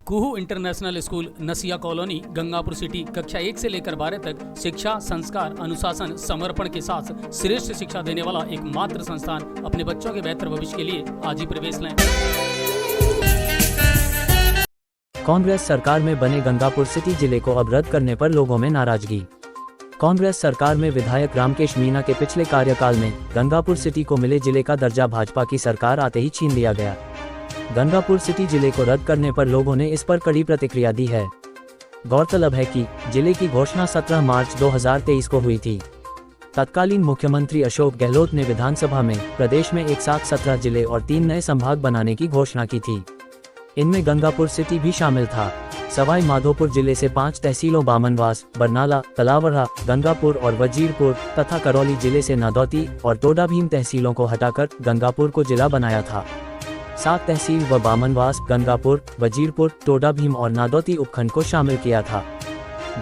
कुहू international school नसिया colony Gangapur city कक्षा 1 से लेकर 12 तक शिक्षा, संस्कार, अनुशासन, समर्पण के साथ श्रेष्ठ शिक्षा देने वाला एकमात्र संस्थान। अपने बच्चों के बेहतर भविष्य के लिए आज ही प्रवेश लें। कांग्रेस सरकार में बने गंगापुर सिटी जिले को अब रद्द करने पर लोगों में नाराजगी। कांग्रेस सरकार में विधायक रामकेश मीणा के पिछले कार्यकाल में गंगापुर सिटी को मिले जिले का दर्जा भाजपा की सरकार आते ही छीन लिया गया। गंगापुर सिटी जिले को रद्द करने पर लोगों ने इस पर कड़ी प्रतिक्रिया दी है। गौरतलब है कि जिले की घोषणा 17 मार्च 2023 को हुई थी। तत्कालीन मुख्यमंत्री अशोक गहलोत ने विधानसभा में प्रदेश में एक साथ 17 जिले और 3 नए संभाग बनाने की घोषणा की थी। इनमें गंगापुर सिटी भी शामिल था। सवाई माधोपुर जिले से 5 तहसीलों बामनवास, बरनाला, तलावड़ा, गंगापुर और वजीरपुर तथा करौली जिले से नादौती और टोडाभीम तहसीलों को हटाकर गंगापुर को जिला बनाया था। 7 तहसील व बामनवास, गंगापुर, वजीरपुर, टोडाभीम और नादौती उपखंड को शामिल किया था।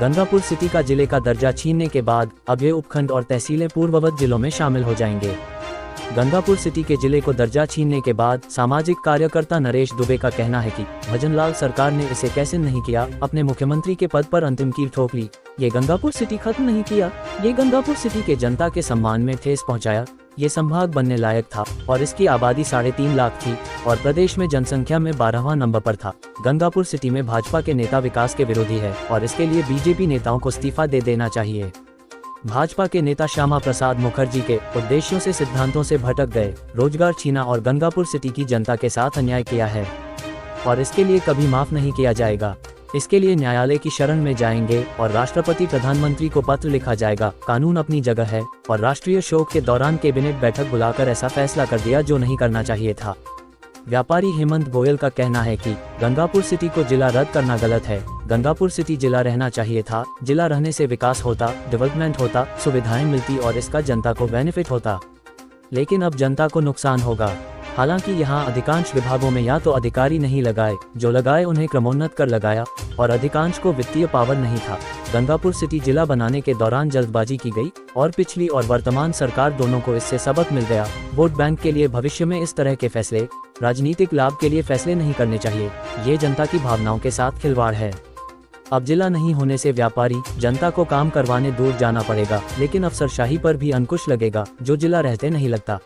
गंगापुर सिटी का जिले का दर्जा छीनने के बाद अब ये उपखंड और तहसीलें पूर्ववत जिलों में शामिल हो जाएंगे। गंगापुर सिटी के जिले को दर्जा छीनने के बाद सामाजिक कार्यकर्ता नरेश दुबे का कहना है कि भजनलाल सरकार ने इसे कैसे नहीं किया, अपने मुख्यमंत्री के पद पर अंतिम कील ठोक ली। ये गंगापुर सिटी खत्म नहीं किया, ये गंगापुर सिटी के जनता के सम्मान में ठेस पहुंचाया। ये संभाग बनने लायक था और इसकी आबादी 3.5 लाख थी और प्रदेश में जनसंख्या में 12वां नंबर पर था। गंगापुर सिटी में भाजपा के नेता विकास के विरोधी है और इसके लिए बीजेपी नेताओं को इस्तीफा दे देना चाहिए। भाजपा के नेता श्यामा प्रसाद मुखर्जी के उद्देश्यों से सिद्धांतों से भटक गए, रोजगार छीना और गंगापुर सिटी की जनता के साथ अन्याय किया है और इसके लिए कभी माफ नहीं किया जाएगा। इसके लिए न्यायालय की शरण में जाएंगे और राष्ट्रपति प्रधानमंत्री को पत्र लिखा जाएगा। कानून अपनी जगह है और राष्ट्रीय शोक के दौरान कैबिनेट बैठक बुलाकर ऐसा फैसला कर दिया जो नहीं करना चाहिए था। व्यापारी हेमंत गोयल का कहना है कि गंगापुर सिटी को जिला रद्द करना गलत है। गंगापुर सिटी जिला रहना चाहिए था। जिला रहने से विकास होता, डेवलपमेंट होता, सुविधाएं मिलती और इसका जनता को बेनिफिट होता। लेकिन अब जनता को नुकसान होगा। हालांकि यहाँ अधिकांश विभागों में या तो अधिकारी नहीं लगाए, जो लगाए उन्हें क्रमोन्नत कर लगाया और अधिकांश को वित्तीय पावर नहीं था। गंगापुर सिटी जिला बनाने के दौरान जल्दबाजी की गई और पिछली और वर्तमान सरकार दोनों को इससे सबक मिल गया। वोट बैंक के लिए भविष्य में इस तरह के फैसले, राजनीतिक लाभ के लिए फैसले नहीं करने चाहिए। ये जनता की भावनाओं के साथ खिलवाड़ है। अब जिला नहीं होने से व्यापारी जनता को काम करवाने दूर जाना पड़ेगा, लेकिन अफसरशाही पर भी अंकुश लगेगा जो जिला रहते नहीं लगता।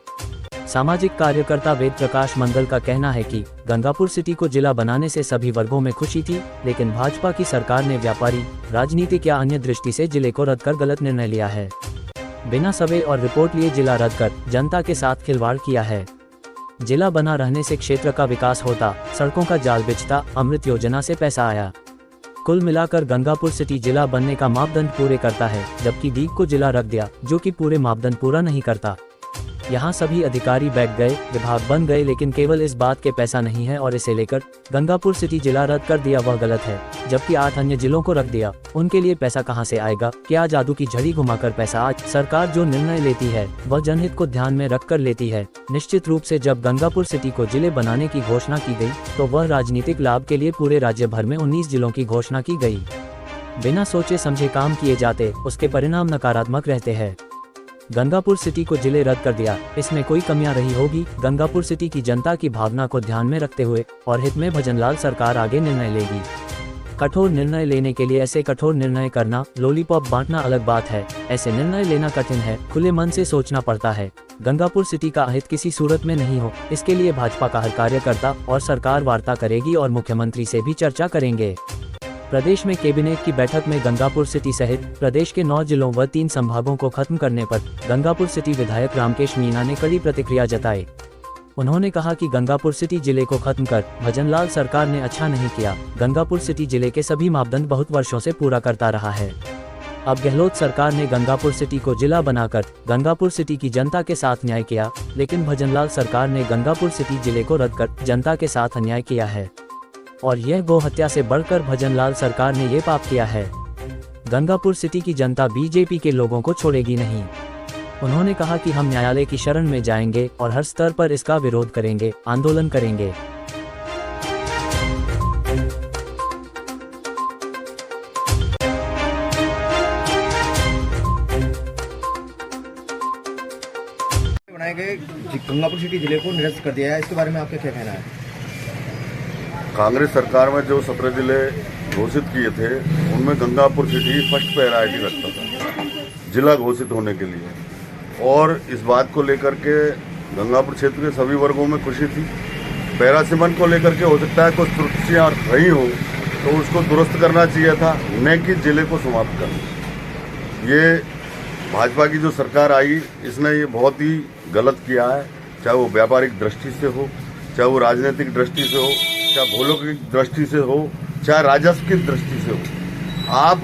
सामाजिक कार्यकर्ता वेद प्रकाश मंगल का कहना है कि गंगापुर सिटी को जिला बनाने से सभी वर्गों में खुशी थी, लेकिन भाजपा की सरकार ने व्यापारी, राजनीतिक या अन्य दृष्टि से जिले को रद्द कर गलत निर्णय लिया है। बिना सर्वे और रिपोर्ट लिए जिला रद्द कर जनता के साथ खिलवाड़ किया है। जिला बना रहने से क्षेत्र का विकास होता, सड़कों का जाल बिछता, अमृत योजना से पैसा आया। कुल मिलाकर गंगापुर सिटी जिला बनने का मापदंड पूरे करता है, जबकि दीग को जिला रख दिया जो कि पूरे मापदंड पूरा नहीं करता। यहाँ सभी अधिकारी बैठ गए, विभाग बन गए, लेकिन केवल इस बात के पैसा नहीं है और इसे लेकर गंगापुर सिटी जिला रद्द कर दिया वह गलत है। जबकि 8 अन्य जिलों को रख दिया, उनके लिए पैसा कहाँ से आएगा? क्या जादू की झड़ी घुमाकर पैसा? आज सरकार जो निर्णय लेती है वह जनहित को ध्यान में रख कर लेती है। निश्चित रूप से जब गंगापुर सिटी को जिले बनाने की घोषणा की गई तो वह राजनीतिक लाभ के लिए पूरे राज्य भर में 19 जिलों की घोषणा की गई। बिना सोचे समझे काम किए जाते उसके परिणाम नकारात्मक रहते हैं। गंगापुर सिटी को जिले रद्द कर दिया, इसमें कोई कमियां रही होगी। गंगापुर सिटी की जनता की भावना को ध्यान में रखते हुए और हित में भजनलाल सरकार आगे निर्णय लेगी। कठोर निर्णय लेने के लिए ऐसे कठोर निर्णय करना, लॉलीपॉप बांटना अलग बात है। ऐसे निर्णय लेना कठिन है, खुले मन से सोचना पड़ता है। गंगापुर सिटी का अहित किसी सूरत में नहीं हो, इसके लिए भाजपा का हर कार्यकर्ता और सरकार वार्ता करेगी और मुख्यमंत्री से भी चर्चा करेंगे। प्रदेश में कैबिनेट की बैठक में गंगापुर सिटी सहित प्रदेश के 9 जिलों व 3 संभागों को खत्म करने पर गंगापुर सिटी विधायक रामकेश मीणा ने कड़ी प्रतिक्रिया जताई। उन्होंने कहा कि गंगापुर सिटी जिले को खत्म कर भजनलाल सरकार ने अच्छा नहीं किया। गंगापुर सिटी जिले के सभी मापदंड बहुत वर्षों से पूरा करता रहा है। अब गहलोत सरकार ने गंगापुर सिटी को जिला बनाकर गंगापुर सिटी की जनता के साथ न्याय किया, लेकिन भजनलाल सरकार ने गंगापुर सिटी जिले को रद्द कर जनता के साथ अन्याय किया है और यह गौ हत्या से बढ़कर भजनलाल सरकार ने ये पाप किया है। गंगापुर सिटी की जनता बीजेपी के लोगों को छोड़ेगी नहीं। उन्होंने कहा कि हम न्यायालय की शरण में जाएंगे और हर स्तर पर इसका विरोध करेंगे, आंदोलन करेंगे। बनाए गए गंगापुर सिटी जिले को निरस्त कर दिया है, इसके बारे में आपका क्या कहना है? कांग्रेस सरकार में जो 17 जिले घोषित किए थे उनमें गंगापुर सिटी फर्स्ट प्रायोरिटी रखता था जिला घोषित होने के लिए। और इस बात को लेकर के गंगापुर क्षेत्र के सभी वर्गों में खुशी थी। पैरासिमन को लेकर के हो सकता है कुछ त्रुटियाँ रही हो तो उसको दुरुस्त करना चाहिए था, न कि जिले को समाप्त करना। ये भाजपा की जो सरकार आई इसने ये बहुत ही गलत किया है, चाहे वो व्यापारिक दृष्टि से हो, चाहे वो राजनीतिक दृष्टि से हो, चाहे भौगोलिक दृष्टि से हो, चाहे राजस्व की दृष्टि से हो। आप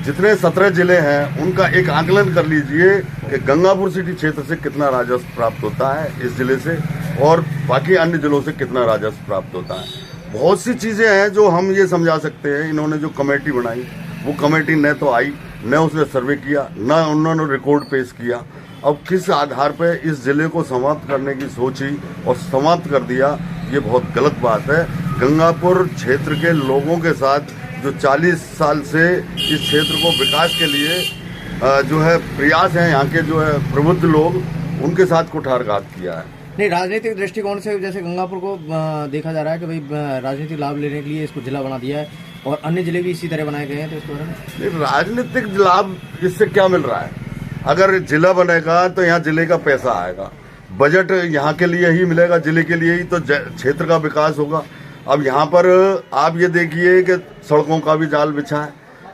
जितने 17 जिले हैं उनका एक आकलन कर लीजिए कि गंगापुर सिटी क्षेत्र से कितना राजस्व प्राप्त होता है इस जिले से और बाकी अन्य जिलों से कितना राजस्व प्राप्त होता है। बहुत सी चीज़ें हैं जो हम ये समझा सकते हैं। इन्होंने जो कमेटी बनाई वो कमेटी न तो आई, न उसने सर्वे किया, न उन्होंने रिकॉर्ड पेश किया। अब किस आधार पर इस जिले को समाप्त करने की सोची और समाप्त कर दिया, ये बहुत गलत बात है। गंगापुर क्षेत्र के लोगों के साथ जो 40 साल से इस क्षेत्र को विकास के लिए जो है प्रयास है, यहाँ के जो है प्रबुद्ध लोग, उनके साथ कुठारघात किया है। नहीं, राजनीतिक दृष्टिकोण से जैसे गंगापुर को देखा जा रहा है कि भाई राजनीतिक लाभ लेने के लिए इसको जिला बना दिया है और अन्य जिले भी इसी तरह बनाए गए हैं, तो इसके बारे में नहीं, राजनीतिक लाभ इससे क्या मिल रहा है? अगर जिला बनेगा तो यहाँ जिले का पैसा आएगा, बजट यहाँ के लिए ही मिलेगा, जिले के लिए ही तो क्षेत्र का विकास होगा। अब यहाँ पर आप ये देखिए कि सड़कों का भी जाल बिछा है।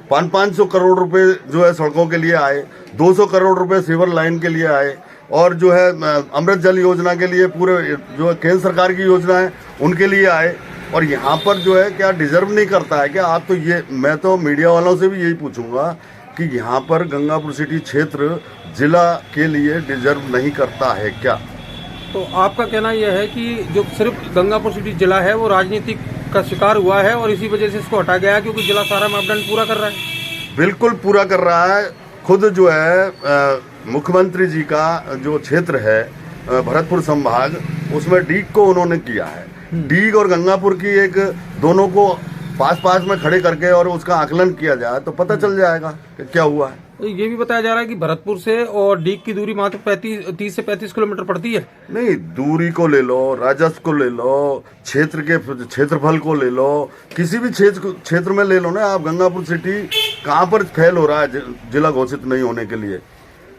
500 करोड़ रुपए जो है सड़कों के लिए आए, 200 करोड़ रुपए सीवर लाइन के लिए आए और जो है अमृत जल योजना के लिए पूरे जो है केंद्र सरकार की योजना है उनके लिए आए। और यहाँ पर जो है क्या डिजर्व नहीं करता है क्या? आप तो ये, मैं तो मीडिया वालों से भी यही पूछूंगा कि यहाँ पर गंगापुर सिटी क्षेत्र जिला के लिए डिजर्व नहीं करता है क्या? तो आपका कहना यह है कि जो सिर्फ गंगापुर सिटी जिला है वो राजनीतिक का शिकार हुआ है और इसी वजह से इसको हटा गया है, क्योंकि जिला सारा मापदंड पूरा कर रहा है। बिल्कुल पूरा कर रहा है। खुद जो है मुख्यमंत्री जी का जो क्षेत्र है भरतपुर संभाग, उसमें डीग को उन्होंने किया है। डीग और गंगापुर की एक दोनों को पास में खड़े करके और उसका आकलन किया जाए तो पता चल जाएगा कि क्या हुआ है। ये भी बताया जा रहा है कि भरतपुर से और डीग की दूरी मात्र 30 से 35 किलोमीटर पड़ती है। नहीं, दूरी को ले लो, राजस्व को ले लो, क्षेत्र के क्षेत्रफल को ले लो, किसी भी क्षेत्र में ले लो ना आप। गंगापुर सिटी कहाँ पर फेल हो रहा है जिला घोषित नहीं होने के लिए?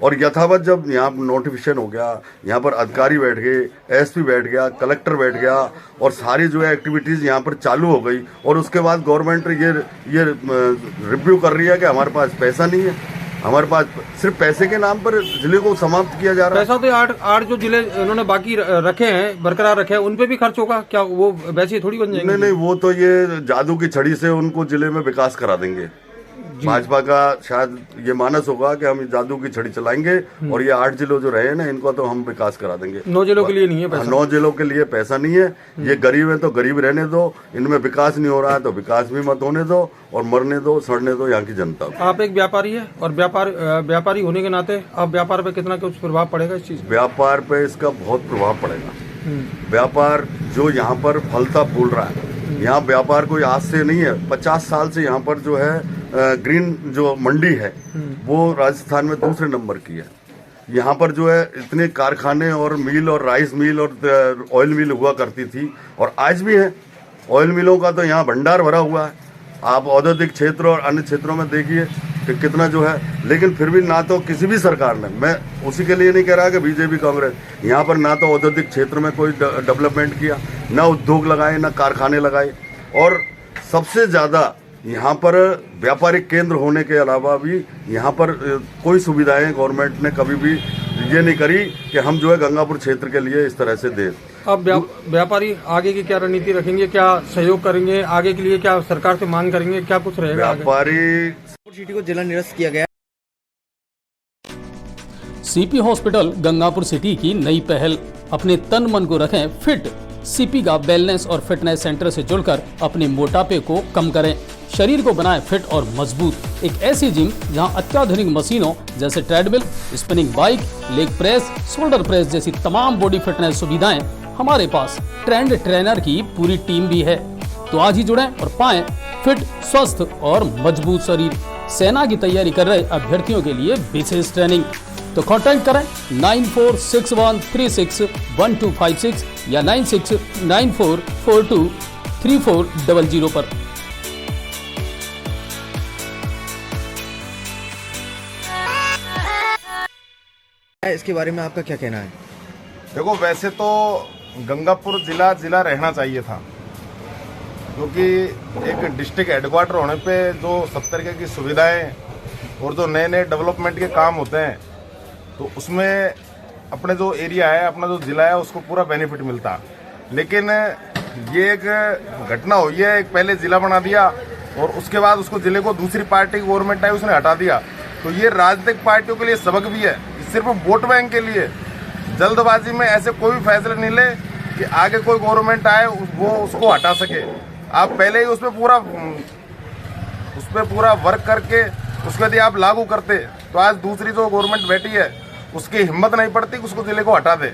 और यथावत जब यहाँ नोटिफिकेशन हो गया, यहाँ पर अधिकारी बैठ गए, एसपी बैठ गया, कलेक्टर बैठ गया और सारी जो है एक्टिविटीज़ यहाँ पर चालू हो गई और उसके बाद गवर्नमेंट ये रिव्यू कर रही है कि हमारे पास पैसा नहीं है, हमारे पास सिर्फ पैसे के नाम पर जिले को समाप्त किया जा रहा है। पैसा तो आठ जो जिले उन्होंने बाकी रखे हैं, बरकरार रखे हैं, उन पे भी खर्च होगा क्या? वो वैसे थोड़ी बन जाएंगे? नहीं, वो तो ये जादू की छड़ी से उनको जिले में विकास करा देंगे। भाजपा का शायद ये मानस होगा कि हम जादू की छड़ी चलाएंगे और ये 8 जिलों जो रहे ना इनको तो हम विकास करा देंगे। 9 जिलों के लिए नहीं है पैसा। 9 जिलों के लिए पैसा नहीं है। ये गरीब है तो गरीब रहने दो, इनमें विकास नहीं हो रहा है तो विकास भी मत होने दो और मरने दो, सड़ने दो यहाँ की जनता को। आप एक व्यापारी है और व्यापारी होने के नाते आप व्यापार पे कितना कुछ प्रभाव पड़ेगा इस चीज? व्यापार पे इसका बहुत प्रभाव पड़ेगा। व्यापार जो यहाँ पर फलता फूल रहा है, यहाँ व्यापार कोई आज से नहीं है, 50 साल से यहाँ पर जो है ग्रीन जो मंडी है वो राजस्थान में दूसरे नंबर की है। यहाँ पर जो है इतने कारखाने और मिल और राइस मिल और ऑयल मिल हुआ करती थी और आज भी है। ऑयल मिलों का तो यहाँ भंडार भरा हुआ है। आप औद्योगिक क्षेत्र और अन्य क्षेत्रों में देखिए कि कितना जो है, लेकिन फिर भी ना तो किसी भी सरकार ने, मैं उसी के लिए नहीं कह रहा कि बीजेपी कांग्रेस, यहाँ पर ना तो औद्योगिक क्षेत्र में कोई डेवलपमेंट किया, ना उद्योग लगाए, ना कारखाने लगाए और सबसे ज़्यादा यहाँ पर व्यापारिक केंद्र होने के अलावा भी यहाँ पर कोई सुविधाएं गवर्नमेंट ने कभी भी ये नहीं करी कि हम जो है गंगापुर क्षेत्र के लिए इस तरह से दें। अब व्यापारी आगे की क्या रणनीति रखेंगे, क्या सहयोग करेंगे आगे के लिए, क्या सरकार से मांग करेंगे, क्या कुछ रहेगा? व्यापारी सिटी को जिला निरस्त किया गया। सीपी हॉस्पिटल गंगापुर सिटी की नई पहल। अपने तन मन को रखें फिट। सीपी का वेलनेस और फिटनेस सेंटर से जुड़कर अपने मोटापे को कम करें, शरीर को बनाएं फिट और मजबूत। एक ऐसी जिम जहां अत्याधुनिक मशीनों जैसे treadmill, spinning bike, leg press, shoulder press जैसी तमाम बॉडी फिटनेस सुविधाएं हमारे पास ट्रेंड ट्रेनर की पूरी टीम भी है। तो आज ही जुड़ें और पाएं फिट, स्वस्थ और मजबूत शरीर। सेना की तैयारी कर रहे अभ्यर्थियों के लिए विशेष ट्रेनिंग। तो कांटेक्ट करें 9461361256 या 969442 3400 पर। इसके बारे में आपका क्या कहना है? देखो, वैसे तो गंगापुर जिला रहना चाहिए था, क्योंकि एक डिस्ट्रिक्ट हेडक्वार्टर होने पे जो सब तरीके की सुविधाएं और जो नए नए डेवलपमेंट के काम होते हैं, तो उसमें अपने जो एरिया है, अपना जो जिला है, उसको पूरा बेनिफिट मिलता। लेकिन ये एक घटना हुई है, एक पहले जिला बना दिया और उसके बाद उसको जिले को दूसरी पार्टी गवर्नमेंट आई उसने हटा दिया। तो ये राजनीतिक पार्टियों के लिए सबक भी है, सिर्फ वोट बैंक के लिए जल्दबाजी में ऐसे कोई भी फैसले नहीं ले कि आगे कोई गवर्नमेंट आए वो उसको हटा सके। आप पहले ही उस पर पूरा वर्क करके उसके यदि आप लागू करते, तो आज दूसरी जो गवर्नमेंट बैठी है उसकी हिम्मत नहीं पड़ती कि उसको जिले को हटा दे।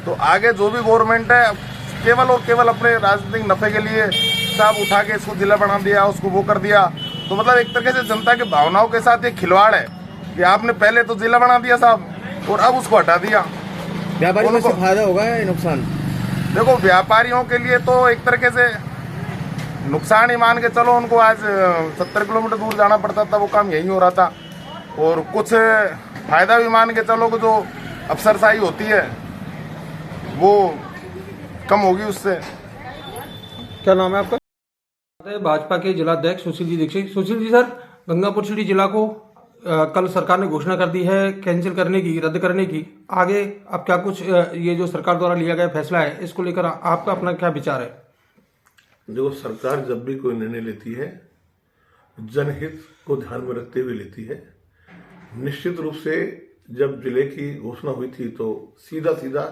तो आगे जो भी गवर्नमेंट है केवल और केवल अपने राजनीतिक नफे के लिए साहब उठा के इसको जिला बना दिया, उसको वो कर दिया। तो मतलब एक तरीके से जनता की भावनाओं के साथ ये खिलवाड़ है कि आपने पहले तो जिला बना दिया साहब और अब उसको हटा दिया। व्यापारियों को फायदा होगा या नुकसान? देखो, व्यापारियों के लिए तो एक तरीके से नुकसान ही मान के चलो। उनको आज 70 किलोमीटर दूर जाना पड़ता था, वो काम यही हो रहा था। और कुछ फायदा भी मान के चलो कि जो अफसरशाही होती है वो कम होगी उससे। क्या नाम है आपका? भाजपा के जिलाध्यक्ष सुशील जी दीक्षित। सुशील जी सर, गंगापुर सिटी जिला को कल सरकार ने घोषणा कर दी है कैंसिल करने की, रद्द करने की। आगे अब क्या कुछ ये जो सरकार द्वारा लिया गया फैसला है, इसको लेकर आपका अपना क्या विचार है? देखो, सरकार जब भी कोई निर्णय लेती है जनहित को ध्यान में रखते हुए लेती है। निश्चित रूप से जब जिले की घोषणा हुई थी तो सीधा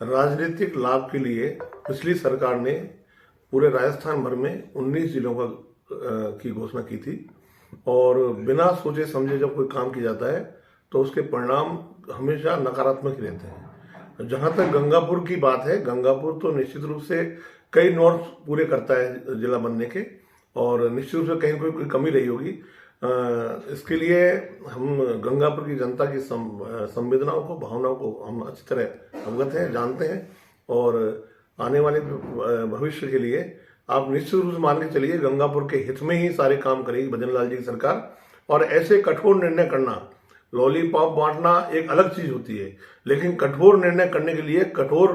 राजनीतिक लाभ के लिए पिछली सरकार ने पूरे राजस्थान भर में 19 जिलों की घोषणा की थी। और बिना सोचे समझे जब कोई काम किया जाता है तो उसके परिणाम हमेशा नकारात्मक ही रहते हैं। जहां तक गंगापुर की बात है, गंगापुर तो निश्चित रूप से कई नॉर्म्स पूरे करता है जिला बनने के, और निश्चित रूप से कहीं कोई कमी रही होगी। इसके लिए हम गंगापुर की जनता की संवेदनाओं को, भावनाओं को हम अच्छी तरह अवगत हैं, जानते हैं। और आने वाले भविष्य के लिए आप निश्चित रूप से मान के चलिए गंगापुर के हित में ही सारे काम करेगी भजन लाल जी की सरकार। और ऐसे कठोर निर्णय करना, लॉलीपॉप बांटना एक अलग चीज होती है, लेकिन कठोर निर्णय करने के लिए कठोर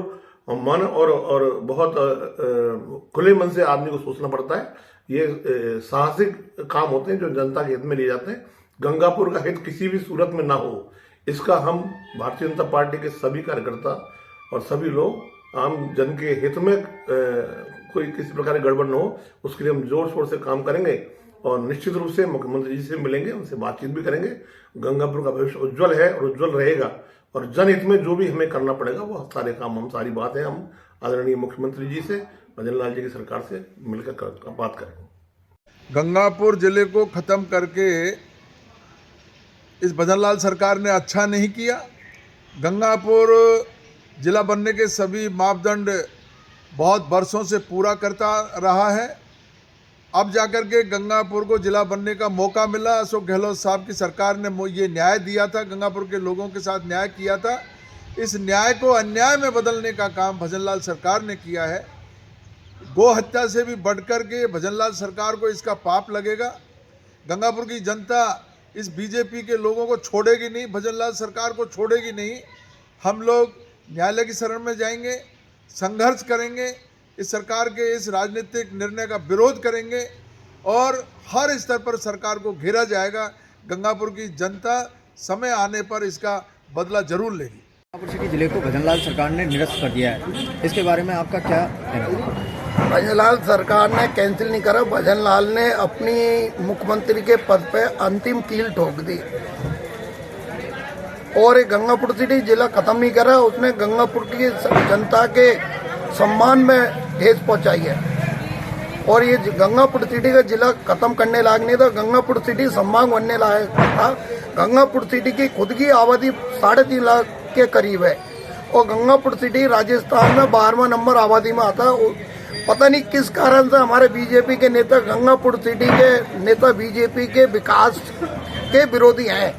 मन और बहुत खुले मन से आदमी को सोचना पड़ता है। ये साहसिक काम होते हैं जो जनता के हित में लिए जाते हैं। गंगापुर का हित किसी भी सूरत में ना हो, इसका हम भारतीय जनता पार्टी के सभी कार्यकर्ता और सभी लोग आम जन के हित में कोई किसी प्रकार की गड़बड़ न हो, उसके लिए हम जोर शोर से काम करेंगे। और निश्चित रूप से मुख्यमंत्री जी से मिलेंगे, उनसे बातचीत भी करेंगे। गंगापुर का भविष्य उज्जवल है और उज्जवल रहेगा, और जनहित में जो भी हमें करना पड़ेगा वो सारे काम, हम सारी बातें हम आदरणीय मुख्यमंत्री जी से, भजन लाल जी की सरकार से मिलकर बात करेंगे। गंगापुर जिले को खत्म करके इस भजन लाल सरकार ने अच्छा नहीं किया। गंगापुर जिला बनने के सभी मापदंड बहुत वर्षों से पूरा करता रहा है। अब जाकर के गंगापुर को जिला बनने का मौका मिला। अशोक गहलोत साहब की सरकार ने ये न्याय दिया था, गंगापुर के लोगों के साथ न्याय किया था। इस न्याय को अन्याय में बदलने का काम भजन लाल सरकार ने किया है। गो हत्या से भी बढ़कर के भजन लाल सरकार को इसका पाप लगेगा। गंगापुर की जनता इस बीजेपी के लोगों को छोड़ेगी नहीं, भजन लाल सरकार को छोड़ेगी नहीं। हम लोग न्यायालय की शरण में जाएंगे, संघर्ष करेंगे, इस सरकार के इस राजनीतिक निर्णय का विरोध करेंगे और हर स्तर पर सरकार को घेरा जाएगा। गंगापुर की जनता समय आने पर इसका बदला जरूर लेगी। गंगापुर सिटी जिले को भजन लाल सरकार ने निरस्त कर दिया है, इसके बारे में आपका क्या कहना है? भजन लाल सरकार ने कैंसिल नहीं करा, भजन लाल ने अपनी मुख्यमंत्री के पद पे अंतिम कील ठोक दी और गंगापुर सिटी जिला खत्म नहीं करा। उसने गंगापुर की जनता के सम्मान में ठेस पहुंचाई है और ये गंगापुर सिटी का जिला खत्म करने लायक नहीं था। गंगापुर सिटी सम्मान बनने लायक था। गंगापुर सिटी की खुद की आबादी 3.5 लाख के करीब है और गंगापुर सिटी राजस्थान में 12वां नंबर आबादी में आता है। पता नहीं किस कारण से हमारे बीजेपी के नेता, गंगापुर सिटी के नेता बीजेपी के विकास के विरोधी हैं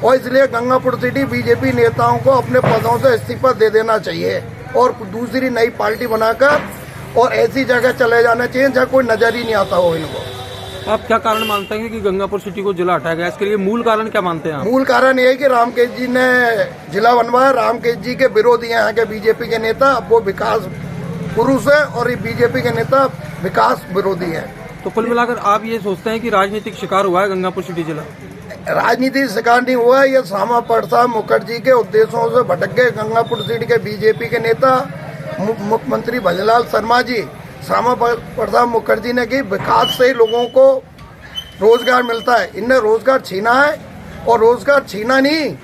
और इसलिए गंगापुर सिटी बीजेपी नेताओं को अपने पदों से इस्तीफा दे देना चाहिए और दूसरी नई पार्टी बनाकर और ऐसी जगह चले जाना चाहिए जहाँ कोई नजर ही नहीं आता हो इनको। आप क्या कारण मानते हैं कि गंगापुर सिटी को जिला हटाया गया? इसके लिए मूल कारण क्या मानते हैं आप? मूल कारण ये है कि रामकेश जी ने जिला बनवाया। रामकेश जी के विरोधी हैं यहाँ के बीजेपी के नेता, अब वो विकास पुरुष है और ये बीजेपी के नेता विकास विरोधी है। तो कुल मिलाकर आप ये सोचते हैं कि राजनीतिक शिकार हुआ है गंगापुर सिटी जिला? राजनीतिक शिकार नहीं हुआ, ये श्यामा प्रसाद मुखर्जी के उद्देश्यों से भटक गए। गंगापुर सिटी के बीजेपी के नेता मुख्यमंत्री भजनलाल शर्मा जी, श्यामा प्रसाद मुखर्जी ने की विकास से ही लोगों को रोजगार मिलता है, इनने रोजगार छीना है। और रोजगार छीना नहीं,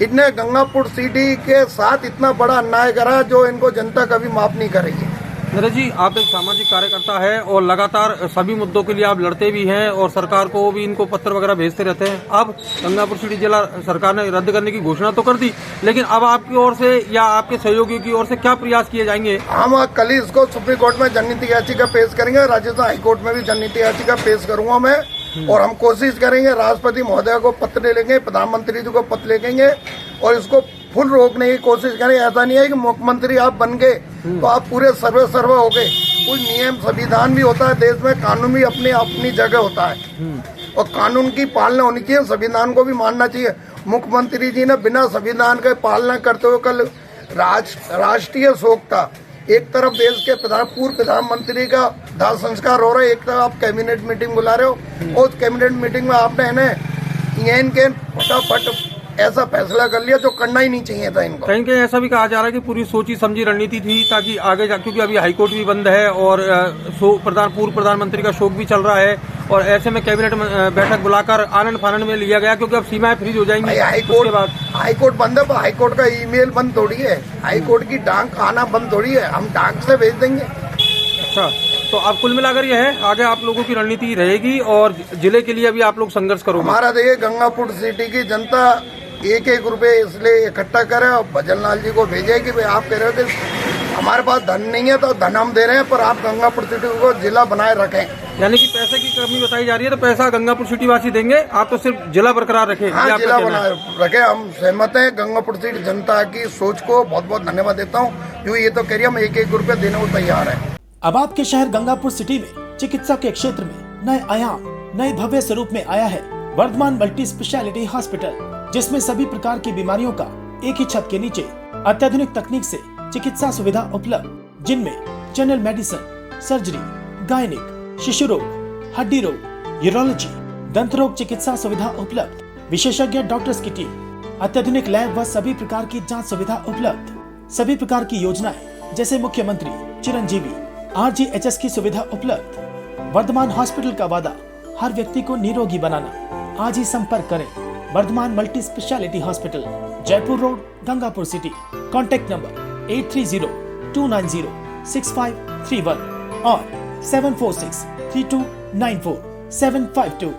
इनने गंगापुर सिटी के साथ इतना बड़ा अन्याय करा जो इनको जनता कभी माफ नहीं करेगी। नरेश जी, आप एक सामाजिक कार्यकर्ता है और लगातार सभी मुद्दों के लिए आप लड़ते भी हैं और सरकार को भी इनको पत्र वगैरह भेजते रहते हैं। अब गंगापुर सिटी जिला सरकार ने रद्द करने की घोषणा तो कर दी, लेकिन अब आपकी ओर से या आपके सहयोगियों की ओर से क्या प्रयास किए जाएंगे? हम कल ही इसको सुप्रीम कोर्ट में जनहित याचिका पेश करेंगे, राजस्थान हाईकोर्ट में भी जनहित याचिका पेश करूंगा मैं। और हम कोशिश करेंगे, राष्ट्रपति महोदय को पत्र लिखेंगे, प्रधानमंत्री जी को पत्र लिखेंगे और इसको फुल रोकने की कोशिश करें। ऐसा नहीं है कि मुख्यमंत्री आप बन गए तो आप पूरे सर्वे हो गए। कुछ नियम संविधान भी होता है देश में, कानून भी अपनी जगह होता है और कानून की पालना होनी चाहिए, संविधान को भी मानना चाहिए। मुख्यमंत्री जी ने बिना संविधान के पालना करते हुए कल राष्ट्रीय शोक था। एक तरफ देश के पूर्व प्रधानमंत्री का दाह संस्कार हो रहा है, एक तरफ आप कैबिनेट मीटिंग बुला रहे हो और उस कैबिनेट मीटिंग में आपने इन्हें फटाफट ऐसा फैसला कर लिया जो करना ही नहीं चाहिए था इनको। कहीं ऐसा भी कहा जा रहा है कि पूरी सोची समझी रणनीति थी ताकि आगे क्योंकि अभी हाईकोर्ट भी बंद है और पूर्व प्रधानमंत्री का शोक भी चल रहा है और ऐसे में कैबिनेट बैठक बुलाकर आनंद फानंद में लिया गया क्योंकि अब सीमाएं फ्रीज हो जाएंगी। हाईकोर्ट बंद है, हाईकोर्ट का ईमेल बंद थोड़ी है, हाईकोर्ट की डाक आना बंद थोड़ी है, हम डाक से भेज देंगे। अच्छा, तो आप कुल मिलाकर ये है आगे आप लोगों की रणनीति रहेगी और जिले के लिए अभी आप लोग संघर्ष करोगे? हमारा देखिए, गंगापुर सिटी की जनता एक रुपए इसलिए इकट्ठा करे और भजनलाल जी को भेजे कि भाई आप कह रहे हो कि हमारे पास धन नहीं है तो धन हम दे रहे हैं, पर आप गंगापुर सिटी को जिला बनाए रखें। यानी कि पैसे की कमी बताई जा रही है तो पैसा गंगापुर सिटी वासी देंगे, आप तो सिर्फ जिला बरकरार रखें। हाँ, जिला बनाए रखे, हम सहमत हैं। गंगापुर सिटी जनता की सोच को बहुत बहुत धन्यवाद देता हूँ, जो ये तो कह रही है हम एक रुपए देने को तैयार है। अब आपके शहर गंगापुर सिटी में चिकित्सा के क्षेत्र में नए आयाम, नए भव्य स्वरूप में आया है वर्धमान मल्टी स्पेशलिटी हॉस्पिटल, जिसमें सभी प्रकार की बीमारियों का एक ही छत के नीचे अत्याधुनिक तकनीक से चिकित्सा सुविधा उपलब्ध, जिनमें जनरल मेडिसिन, सर्जरी, गायनिक, शिशु रोग, हड्डी रोग, यूरोलॉजी, दंत रोग चिकित्सा सुविधा उपलब्ध, विशेषज्ञ डॉक्टर्स की टीम, अत्याधुनिक लैब व सभी प्रकार की जांच सुविधा उपलब्ध, सभी प्रकार की योजनाएं जैसे मुख्यमंत्री चिरंजीवी RGHS की सुविधा उपलब्ध। वर्धमान हॉस्पिटल का वादा हर व्यक्ति को निरोगी बनाना। आज ही संपर्क करें Vardhman multi speciality hospital, Jaipur road, Gangapur city. Contact number 8302906531 और 7463294 752।